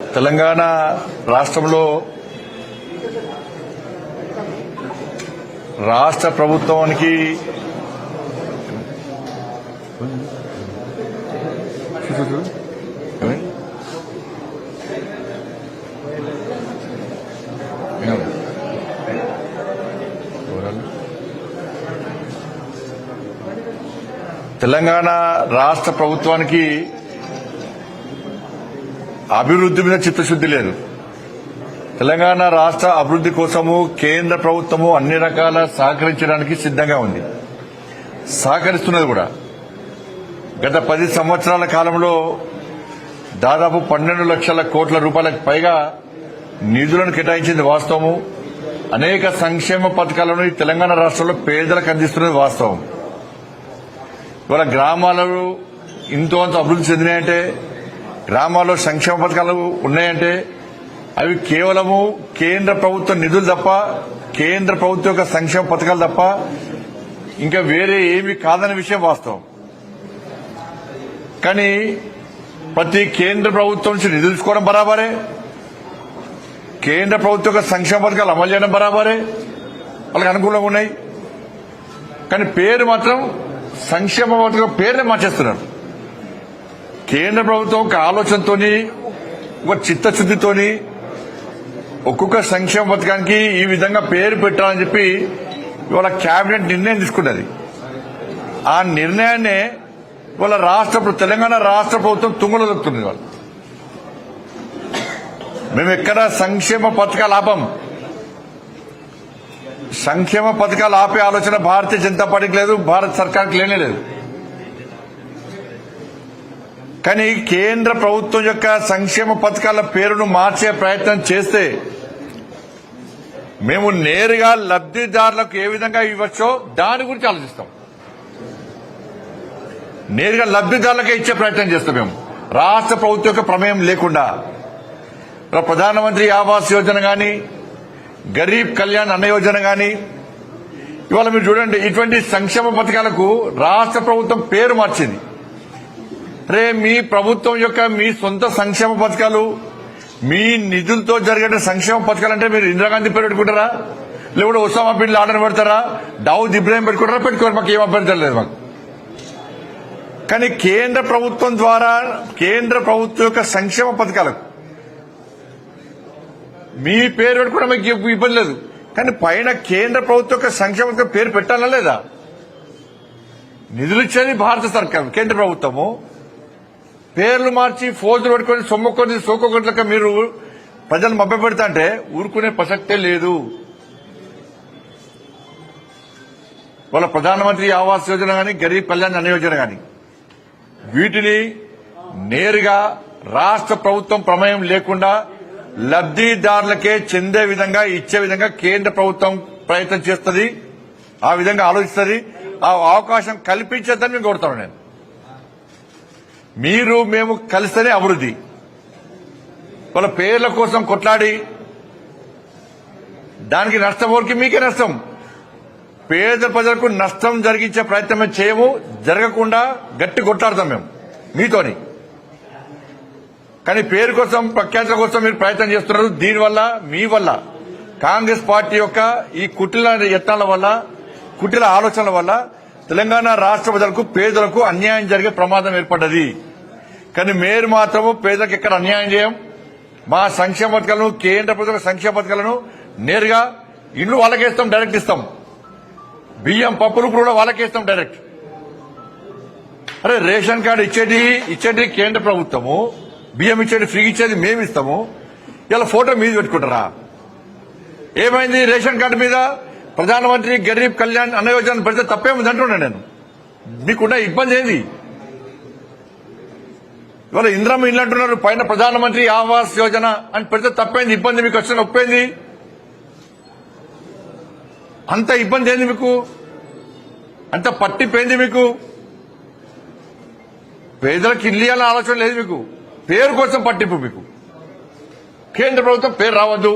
తెలంగాణ రాష్ట్రంలో రాష్ట్ర ప్రభుత్వానికి తెలంగాణ రాష్ట్ర ప్రభుత్వానికి అభివృద్ధి మీద చిత్తశుద్ది లేదు. తెలంగాణ రాష్ట్ర అభివృద్ధి కోసము కేంద్ర ప్రభుత్వము అన్ని రకాల సహకరించడానికి సిద్దంగా ఉంది, సహకరిస్తున్నది కూడా. గత 10 సంవత్సరాల కాలంలో దాదాపు 12 లక్షల కోట్ల రూపాయలకు పైగా నిధులను కేటాయించింది వాస్తవము. అనేక సంక్షేమ పథకాలను ఈ తెలంగాణ రాష్ట్రంలో పేదలకు అందిస్తున్నది వాస్తవం. ఇవాళ గ్రామాలలో ఇంతో అంత అభివృద్ధి చెందినాయంటే, గ్రామాల్లో సంక్షేమ పథకాలు ఉన్నాయంటే అవి కేవలము కేంద్ర ప్రభుత్వ నిధులు తప్ప, కేంద్ర ప్రభుత్వం యొక్క సంక్షేమ పథకాలు తప్ప ఇంకా వేరే ఏమీ కాదనే విషయం వాస్తవం. కానీ ప్రతి కేంద్ర ప్రభుత్వం నుంచి నిధులు తీసుకోవడం బరాబరే, కేంద్ర ప్రభుత్వం యొక్క సంక్షేమ పథకాలు అమలు చేయడం బరాబరే, వాళ్ళకి అనుకూలంగా ఉన్నాయి. కానీ పేరు మాత్రం సంక్షేమ పథకం పేరునే మార్చేస్తున్నారు. కేంద్ర ప్రభుత్వం ఒక ఆలోచనతోని, ఒక చిత్తశుద్దితోని ఒక్కొక్క సంక్షేమ పథకానికి ఈ విధంగా పేరు పెట్టాలని చెప్పి ఇవాళ కేబినెట్ నిర్ణయం తీసుకున్నది. ఆ నిర్ణయాన్ని ఇవాళ తెలంగాణ రాష్ట్ర ప్రభుత్వం తుంగలో దొక్కుతుంది. వాళ్ళు మేము ఎక్కడ సంక్షేమ పథకాలు ఆపం. సంక్షేమ పథకాలు ఆపే ఆలోచన భారతీయ జనతా పార్టీకి లేదు, భారత సర్కార్కి లేనే లేదు. కానీ కేంద్ర ప్రభుత్వం యొక్క సంక్షేమ పథకాల పేరును మార్చే ప్రయత్నం చేస్తే మేము నేరుగా లబ్దిదారులకు ఏ విధంగా ఇవ్వచ్చో దాని గురించి ఆలోచిస్తాం. నేరుగా లబ్దిదారులకే ఇచ్చే ప్రయత్నం చేస్తాం మేము, రాష్ట్ర ప్రభుత్వం యొక్క ప్రమేయం లేకుండా. ప్రధానమంత్రి ఆవాస్ యోజన గాని, గరీబ్ కళ్యాణ్ అన్న యోజన గాని, ఇవాళ మీరు చూడండి, ఇటువంటి సంక్షేమ పథకాలకు రాష్ట్ర ప్రభుత్వం పేరు మార్చింది. రే మీ ప్రభుత్వం యొక్క మీ సొంత సంక్షేమ పథకాలు, మీ నిధులతో జరిగే సంక్షేమ పథకాలు అంటే మీరు ఇందిరాగాంధీ పేరు పెట్టుకుంటారా, లేకపోతే ఒసామా బిన్ లాడెన్ పెడతారా, దావుద్ ఇబ్రాహిం పెట్టుకుంటారా? పెట్టుకోరు, మాకు ఏం అభ్యంతరం లేదు మాకు. కానీ కేంద్ర ప్రభుత్వం ద్వారా కేంద్ర ప్రభుత్వం యొక్క సంక్షేమ పథకాలకు మీ పేరు పెట్టుకోవడం మీకు ఇబ్బంది లేదు. కానీ పైన కేంద్ర ప్రభుత్వం యొక్క సంక్షేమ పథకం పేరు పెట్టాలా లేదా? నిధులు ఇచ్చేది భారత సర్కార్, కేంద్ర ప్రభుత్వము. పేర్లు మార్చి ఫోజులు పెట్టుకుని సొమ్ముకొని సోకొకట్లక మీరు ప్రజలు మభ్యపెడతా అంటే ఊరుకునే ప్రసక్తే లేదు. వాళ్ళ ప్రధానమంత్రి ఆవాస్ యోజన గాని, గరీబ్ కళ్యాణ్ అన్న యోజన గాని, వీటిని నేరుగా రాష్ట్ర ప్రభుత్వం ప్రమేయం లేకుండా లబ్దిదారులకే చెందే విధంగా ఇచ్చే విధంగా కేంద్ర ప్రభుత్వం ప్రయత్నం చేస్తుంది, ఆ విధంగా ఆలోచిస్తుంది. ఆ అవకాశం కల్పించేద్దని మేము కోరుతాను. నేను మీరు మేము కలిస్తేనే అభివృద్ధి. వాళ్ళ పేర్ల కోసం కొట్లాడి దానికి నష్టం వరకు మీకే నష్టం. పేద ప్రజలకు నష్టం జరిగించే ప్రయత్నం చేయము, జరగకుండా గట్టి కొట్లాడతాం మేము మీతోని. కానీ పేరు కోసం, ప్రఖ్యాతుల కోసం మీరు ప్రయత్నం చేస్తున్నారు. దీనివల్ల మీ వల్ల కాంగ్రెస్ పార్టీ యొక్క ఈ కుటిల యత్నాల వల్ల, కుటిల ఆలోచనల వల్ల తెలంగాణ రాష్ట్ర ప్రజలకు, పేదలకు అన్యాయం జరిగే ప్రమాదం ఏర్పడ్డది. కానీ మీరు మాత్రము పేదలకు ఎక్కడ అన్యాయం చేయం. మా సంక్షేమ పథకాలను, కేంద్ర ప్రభుత్వ సంక్షేమ పథకాలను నేరుగా ఇళ్లు వాళ్ళకేస్తాం, డైరెక్ట్ ఇస్తాం. బియ్యం పప్పులు కూడా వాళ్ళకేస్తాం డైరెక్ట్. అరే రేషన్ కార్డు ఇచ్చేది కేంద్ర ప్రభుత్వము, బియ్యం ఇచ్చేది ఫ్రీ ఇచ్చేది మేము ఇస్తాము. ఇలా ఫోటో మీద పెట్టుకుంటారా? ఏమైంది? రేషన్ కార్డు మీద ప్రధానమంత్రి గరీబ్ కళ్యాణ్ అన్న యోజన పెడితే తప్పేముంది అంటున్నా నేను. మీకున్న ఇబ్బంది ఏంది? ఇవాళ ఇందిరమ్మ ఇల్లు అంటున్నారు, పైన ప్రధానమంత్రి ఆవాస్ యోజన అని పెడితే తప్పైంది, ఇబ్బంది మీకు వచ్చిన ఒప్పైంది. అంత ఇబ్బంది ఏంది మీకు? అంత పట్టిపోయింది మీకు? పేదలకు ఇల్లు ఇవ్వాలని ఆలోచన లేదు మీకు. పేరు కోసం పట్టింపు మీకు. కేంద్ర ప్రభుత్వం పేరు రావద్దు,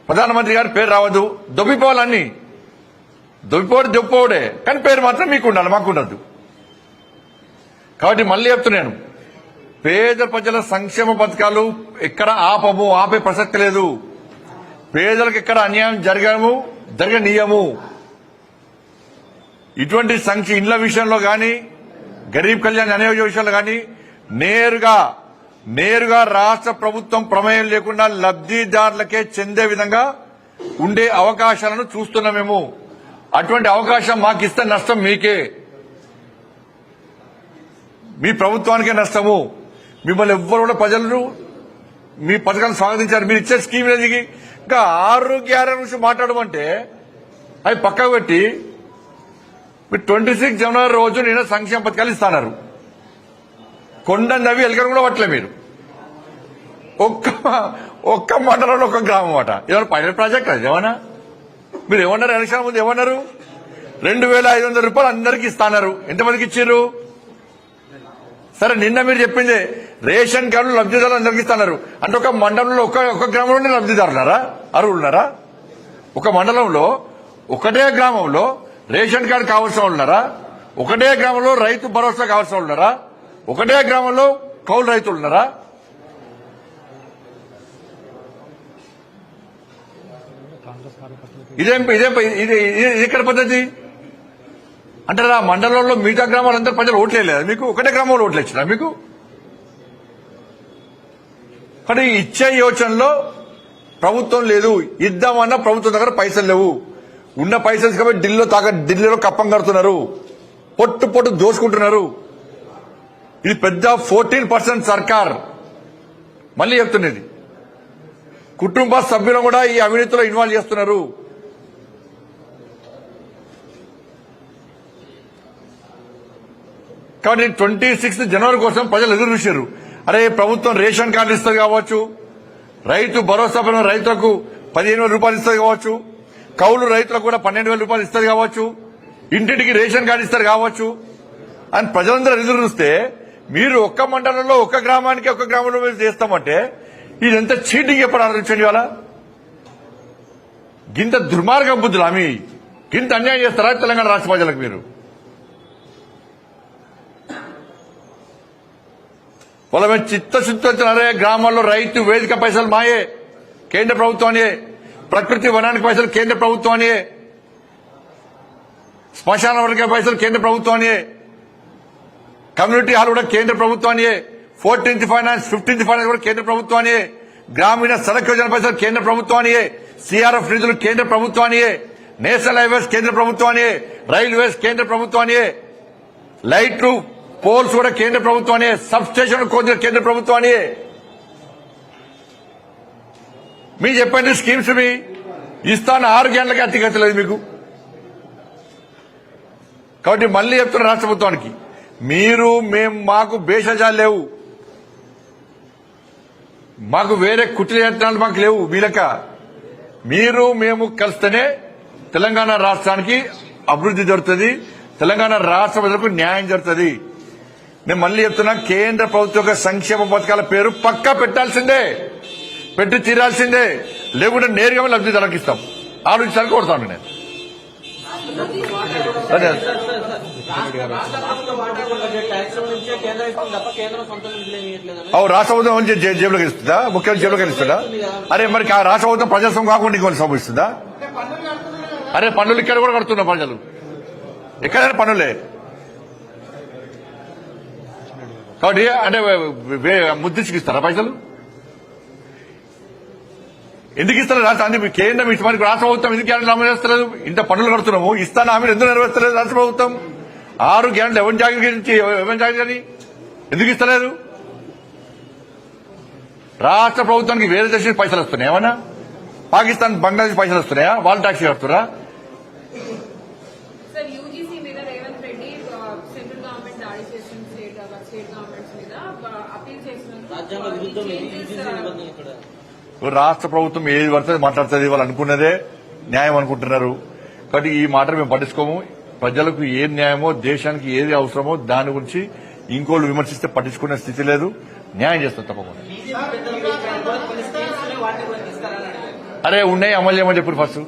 ప్రధానమంత్రి గారి పేరు రావద్దు, దొబ్బిపోవాలన్నీ. దొబ్బిపోవడే, కానీ పేరు మాత్రం మీకు ఉండాలి, మాకు ఉండద్దు. కాబట్టి మళ్ళీ చెప్తున్నాను, పేద ప్రజల సంక్షేమ పథకాలు ఎక్కడ ఆపే ప్రసక్తి లేదు. పేదలకు ఎక్కడ అన్యాయం జరగనీయము. ఇటువంటి ఇండ్ల విషయంలో గాని, గరీబ్ కళ్యాణ్ అనే విషయంలో గాని నేరుగా రాష్ట్ర ప్రభుత్వం ప్రమేయం లేకుండా లబ్దిదారులకే చెందే విధంగా ఉండే అవకాశాలను చూస్తున్నాం మేము. అటువంటి అవకాశం మాకిస్తే నష్టం మీకే, మీ ప్రభుత్వానికే నష్టము. మిమ్మల్ని ఎవ్వరు కూడా ప్రజలు మీ పథకాన్ని స్వాగతించారు. మీరు ఇచ్చే స్కీమ్ ఇంకా ఆరోగ్య గురించి మాట్లాడమంటే అవి పక్కకు పెట్టి మీరు 26 జనవరి రోజు నేను సంక్షేమ పథకాలు ఇస్తాన్నారు. కొండన్నవి ఎలకలు కూడా పట్టలే మీరు. ఒక్క మండలంలో ఒక్క గ్రామం అట. ఏమన్నా పైలట్ ప్రాజెక్ట్ అది ఏమన్నా? మీరు ఏమన్నారు? ఎలక్షన్ ముందు ఏమన్నారు? 2500 రూపాయలు అందరికీ ఇస్తాన్నారు. ఎంతమందికి ఇచ్చారు? సరే, నిన్న మీరు చెప్పింది రేషన్ కార్డులు లబ్దిదారులు అందరికీ ఇస్తున్నారు అంటే ఒక మండలంలో ఒక గ్రామంలోనే లబ్దిదారులారా, అర్హులున్నారా? ఒక మండలంలో ఒకటే గ్రామంలో రేషన్ కార్డు కావాల్సిన వాళ్ళు ఉన్నారా? ఒకటే గ్రామంలో రైతు భరోసా కావాల్సిన వాళ్ళు ఉన్నారా? ఒకటే గ్రామంలో కౌలు రైతులు ఉన్నారా? ఇది ఎక్కడ పద్ధతి అంటే ఆ మండలంలో మిగతా గ్రామాలందరూ ప్రజలు ఓట్లేదు మీకు? ఒకటే గ్రామంలో ఓట్లు ఇచ్చినా మీకు? కానీ ఇచ్చే యోచనలో ప్రభుత్వం లేదు. ఇద్దామన్నా ప్రభుత్వం దగ్గర పైసలు లేవు. ఉన్న పైసలు కాబట్టి ఢిల్లీలో కప్పం కడుతున్నారు, పొట్టు దోసుకుంటున్నారు. ఇది పెద్ద 14% సర్కార్. మళ్ళీ చెప్తున్నది, కుటుంబ సభ్యులను కూడా ఈ అవినీతిలో ఇన్వాల్వ్ చేస్తున్నారు. కాబట్టి 26 జనవరి కోసం ప్రజలు ఎదురు చూశారు. అరే, ప్రభుత్వం రేషన్ కార్డు ఇస్తుంది కావచ్చు, రైతు భరోసా పైన రైతులకు 15,000 రూపాయలు ఇస్తుంది కావచ్చు, కౌలు రైతులకు కూడా 12,000 రూపాయలు ఇస్తుంది కావచ్చు, ఇంటింటికి రేషన్ కార్డు ఇస్తారు కావచ్చు అని ప్రజలందరూ ఎదురు చూస్తే మీరు ఒక్క మండలంలో ఒక్క గ్రామంలో మీరు చేస్తామంటే ఇది ఎంత చీటింగ్ ఎప్పుడు ఆలోచించండి. ఇవాళ గింత దుర్మార్గ బుద్ధులు ఆమె గింత అన్యాయం చేస్తారా తెలంగాణ రాష్ట్ర ప్రజలకు? మీరు వాళ్ళ మీద చిత్తశుద్ధి వచ్చినారే. గ్రామాల్లో రైతు వేదిక పైసలు మాయే, కేంద్ర ప్రభుత్వానియే. ప్రకృతి వనానికి పైసలు కేంద్ర ప్రభుత్వానియే. శ్మశాన వర్గ పైసలు కేంద్ర ప్రభుత్వానియే. కమ్యూనిటీ హాల్ కూడా కేంద్ర ప్రభుత్వానియే. 14th ఫైనాన్స్ 15th ఫైనాన్స్ కూడా కేంద్ర ప్రభుత్వానియే. గ్రామీణ సడక్ యోజన పైసలు కేంద్ర ప్రభుత్వానియే. సిఆర్ఎఫ్ నిధులు కేంద్ర ప్రభుత్వానియే. నేషనల్ హైవేస్ కేంద్ర ప్రభుత్వానియే. రైల్వేస్ కేంద్ర ప్రభుత్వానియే. లైట్లు పోల్స్ కూడా కేంద్ర ప్రభుత్వానియే. సబ్ స్టేషన్ కేంద్ర ప్రభుత్వానియే. మీరు చెప్పండి, స్కీమ్స్ మీ ఇస్తాను 6 గంటలకి అతిగతలేదు మీకు. కాబట్టి మళ్ళీ చెప్తున్న రాష్ట్ర ప్రభుత్వానికి, మాకు భేషజాలు లేవు, మాకు వేరే కుట్ర యత్నాలు మాకు లేవు. వీలక మేము కలిస్తేనే తెలంగాణ రాష్ట్రానికి అభివృద్ధి జరుగుతుంది, తెలంగాణ రాష్ట్ర ప్రజలకు న్యాయం జరుగుతుంది. నేను మళ్ళీ చెప్తున్నా, కేంద్ర ప్రభుత్వ యొక్క సంక్షేమ పథకాల పేరు పక్కా పెట్టాల్సిందే, పెట్టి తీరాల్సిందే. లేకుంటే నేరుగా లబ్ధిదారులకు ఇస్తాం. ఆలోచించాలని కోరుతాను నేను. రాష్ట్ర ప్రభుత్వం జేబులోకి ఇస్తుందా? ముఖ్యమంత్రి జేబులోకి ఇస్తుందా? అరే, మరి రాష్ట్ర ప్రభుత్వం ప్రజాస్వామ్యం కాకుండా ఇంకొన్ని సమయిస్తుందా? అరే, పన్నులు ఇక్కడ కూడా కడుతున్నా ప్రజలు, ఎక్కడైనా పన్నులే. కాబట్టి అంటే ముద్దించుకిస్తారా పైసలు? ఎందుకు ఇస్తారు? రాష్ట్ర కేంద్రం ఇష్టమానికి రాష్ట్ర ప్రభుత్వం ఎందుకు గ్యారెంటీ అమలు చేస్తలేదు? ఇంత పన్నులు కడుతున్నాము, ఇస్తాను హామీలు ఎందుకు నెరవేర్చలేదు రాష్ట్ర ప్రభుత్వం? 6 గ్యారెంటీలు ఎవరి జాగ్రత్త ఎందుకు ఇస్తలేదు? రాష్ట్ర ప్రభుత్వానికి వేరే దేశం పైసలు వస్తున్నాయి ఏమన్నా? పాకిస్తాన్, బంగ్లాదేశ్ పైసలు వస్తున్నాయా? వాళ్ళు ట్యాక్సీ కడుతురా? రాష్ట్ర ప్రభుత్వం ఏది పడుతుంది మాట్లాడుతుంది, వాళ్ళు అనుకున్నదే న్యాయం అనుకుంటున్నారు. కాబట్టి ఈ మాట మేము పట్టించుకోము. ప్రజలకు ఏది న్యాయమో, దేశానికి ఏది అవసరమో దాని గురించి ఇంకోళ్ళు విమర్శిస్తే పట్టించుకునే స్థితి లేదు. న్యాయం చేస్తాం తప్పకుండా. అరే, ఉన్నాయి, అమలు చేయమని చెప్పారు. ఫస్ట్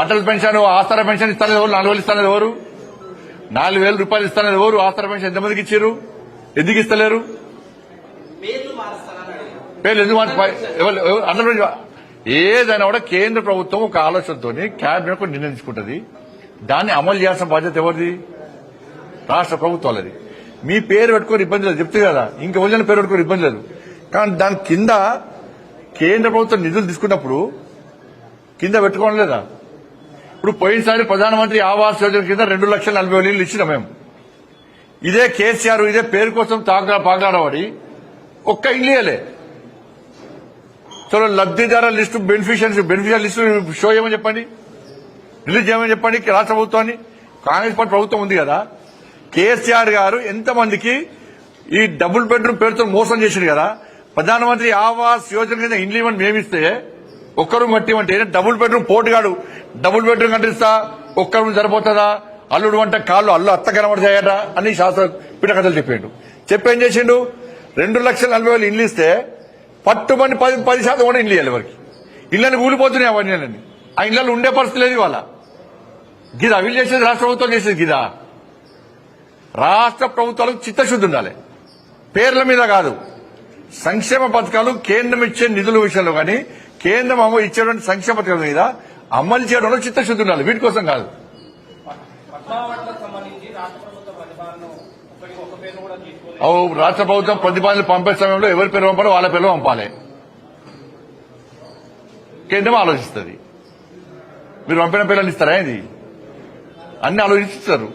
అటల్ పెన్షన్, ఆసరా పెన్షన్ ఇస్తాను ఎవరు? 4,000 ఇస్తాను ఎవరు? 4,000 రూపాయలు ఇస్తాను ఎవరు? ఆసరా పెన్షన్ ఎంతమందికి ఇచ్చారు? ఎందుకు ఇస్తలేరు? పేర్లు ఎందుకు అందరూ ఏదైనా కూడా కేంద్ర ప్రభుత్వం ఒక ఆలోచనతో క్యాబినెట్ కు నిర్ణయించుకుంటుంది. దాన్ని అమలు చేయాల్సిన బాధ్యత ఎవరిది? రాష్ట్ర ప్రభుత్వాలది. మీ పేరు పెట్టుకుని ఇబ్బంది లేదు, చెప్తే కదా, ఇంకా వదిలిన పేరు పెట్టుకుని ఇబ్బంది లేదు. కానీ దాని కింద కేంద్ర ప్రభుత్వం నిధులు తీసుకున్నప్పుడు కింద పెట్టుకోవడం లేదా? ఇప్పుడు పోయినసారి ప్రధానమంత్రి ఆవాస్ యోజన కింద 2,40,000 ఇళ్లు ఇచ్చినాం మేము. ఇదే కేసీఆర్ ఇదే పేరు కోసం పాగలాడబడి ఒక్క ఇల్లు ఇవ్వలే. చలో లబ్దిదారుల లిస్టు బెనిఫిషియల్ లిస్టు షో చేయమని చెప్పండి, రిలీజ్ చేయమని చెప్పండి రాష్ట్ర ప్రభుత్వాన్ని. కాంగ్రెస్ పార్టీ ప్రభుత్వం ఉంది కదా, కేసీఆర్ గారు ఎంతమందికి ఈ డబుల్ బెడ్రూమ్ పేరుతో మోసం చేసింది కదా. ప్రధానమంత్రి ఆవాస్ యోజన కింద ఇండ్లు ఇవ్వని మేమిస్తే ఒక్కరు కట్టిమంటే డబుల్ బెడ్రూమ్ పోటుగాడు డబుల్ బెడ్రూమ్ కట్టిస్తా ఒక్క రూమ్ సరిపోతుందా, అల్లుడు అంటే కాళ్ళు అత్త కనబడతాయట అని శాస్త్ర పిటకథలు చెప్పిండు. చెప్పేం చేసిండు? 2,40,000 ఇండ్లు ఇస్తే పట్టుమని 10% కూడా ఇండ్లు ఇవ్వాలి. ఎవరికి ఇళ్ళని కూలిపోతున్నాయి అవన్నీ. ఆ ఇళ్లలో ఉండే పరిస్థితి లేదు ఇవాళ. గిదా వీళ్ళు చేసేది రాష్ట్ర ప్రభుత్వం చేసేది గిదా? రాష్ట్ర ప్రభుత్వాలకు చిత్తశుద్ధి ఉండాలి, పేర్ల మీద కాదు. సంక్షేమ పథకాలు కేంద్రం ఇచ్చే నిధుల విషయంలో కానీ కేంద్రం ఇచ్చేటువంటి సంక్షేమ పథకాల మీద అమలు చేయడంలో చిత్తశుద్ధి ఉండాలి, వీటి కోసం కాదు. రాష్ట్ర ప్రభుత్వం ప్రతిపాదనలు పంపే సమయంలో ఎవరి పేరు పంపాలో వాళ్ళ పేరు పంపాలి. కేంద్రం ఆలోచిస్తుంది. మీరు పంపిన పేర్లను ఇస్తారా? ఇది అన్ని ఆలోచిస్తారు.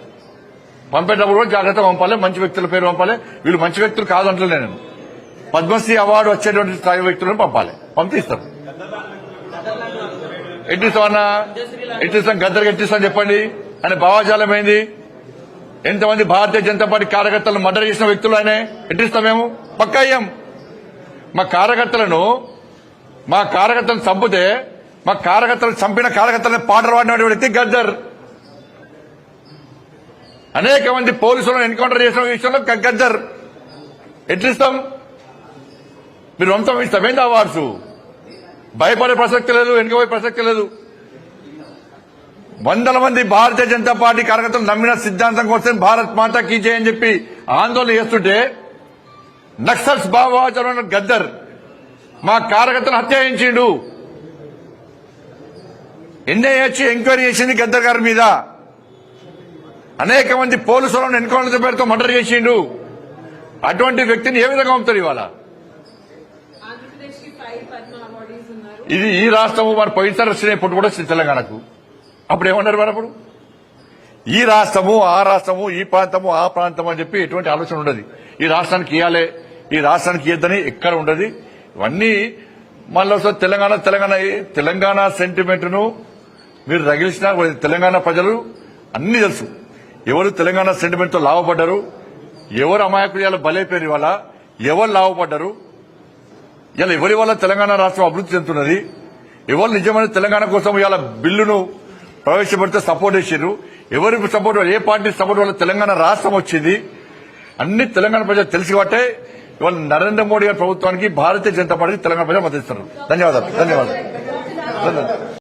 పంపేటప్పుడు కూడా జాగ్రత్తగా పంపాలి, మంచి వ్యక్తుల పేరు పంపాలి. వీళ్ళు మంచి వ్యక్తులు కాదంటలే, నేను పద్మశ్రీ అవార్డు వచ్చేటువంటి స్థాయి వ్యక్తులను పంపాలి, పంపిస్తారు. ఎట్టిస్తామన్నా ఎట్టిస్తాం, గద్దరికి ఎట్టిస్తాం చెప్పండి అని భావాజాలం ఏంది? ఎంతమంది భారతీయ జనతా పార్టీ కార్యకర్తలను మర్డర్ చేసిన వ్యక్తులు ఆయన ఎట్టిస్తాం మేము? పక్కా అయ్యాం. మా కార్యకర్తలను చంపితే మా కార్యకర్తలను చంపిన కార్యకర్తలను పాటలు పాడిన వ్యక్తి గద్దర్. అనేక మంది పోలీసులను ఎన్కౌంటర్ చేసిన విషయంలో గద్దర్. ఎట్లిస్తాం? మీరు వంతం ఇస్తామేంటి అవార్డ్స్? భయపడే ప్రసక్తి లేదు, వెనుకపోయే ప్రసక్తి లేదు. వందల మంది భారతీయ జనతా పార్టీ కార్యకర్తలు నమ్మిన సిద్ధాంతం కోసం భారత్ మాతా కీ జై అని చెప్పి ఆందోళన చేస్తుంటే నక్సల్స్ భావోద్వేగ గద్దర్ మా కార్యకర్తలు హత్య చేయించిండు. ఎన్ఐఏ వచ్చి ఎంక్వైరీ చేసింది గద్దర్ గారి మీద. అనేక మంది పోలీసులను ఎన్కౌంటర్ పేరుతో మర్డర్ చేసిండు. అటువంటి వ్యక్తిని ఏ విధంగా పంపుతారు ఇవాళ? ఇది ఈ రాష్ట్రము మరి పోయినసారి వచ్చిన ఇప్పుడు కూడా తెలంగాణకు అప్పుడు ఏమన్నారు? మరి అప్పుడు ఈ రాష్ట్రము ఆ రాష్ట్రము, ఈ ప్రాంతము ఆ ప్రాంతం అని చెప్పి ఎటువంటి ఆలోచన ఉండదు. ఈ రాష్ట్రానికి ఇవ్వాలి, ఈ రాష్ట్రానికి ఇద్దని ఎక్కడ ఉండదు. ఇవన్నీ మళ్ళీ తెలంగాణ సెంటిమెంట్ ను మీరు రగిలిసిన తెలంగాణ ప్రజలు అన్ని తెలుసు. ఎవరు తెలంగాణ సెంటిమెంట్ తో లాభపడ్డారు, ఎవరు అమాయకులు బలైపోయారు, ఇవాళ ఎవరు లాభపడ్డారు, ఇలా ఎవరి వల్ల తెలంగాణ రాష్ట్రం అభివృద్ధి చెందుతున్నది, ఎవరు నిజమైన తెలంగాణ కోసం ఇవాళ బిల్లును ప్రవేశపెడితే సపోర్ట్ చేశారు, ఎవరి సపోర్ట్, ఏ పార్టీ సపోర్ట్ వల్ల తెలంగాణ రాష్ట్రం వచ్చింది, అన్ని తెలంగాణ ప్రజలు తెలిసి బట్టే ఇవాళ నరేంద్ర మోడీ గారి ప్రభుత్వానికి భారతీయ జనతా పార్టీకి తెలంగాణ ప్రజలు మద్దతిస్తారు. ధన్యవాదాలు.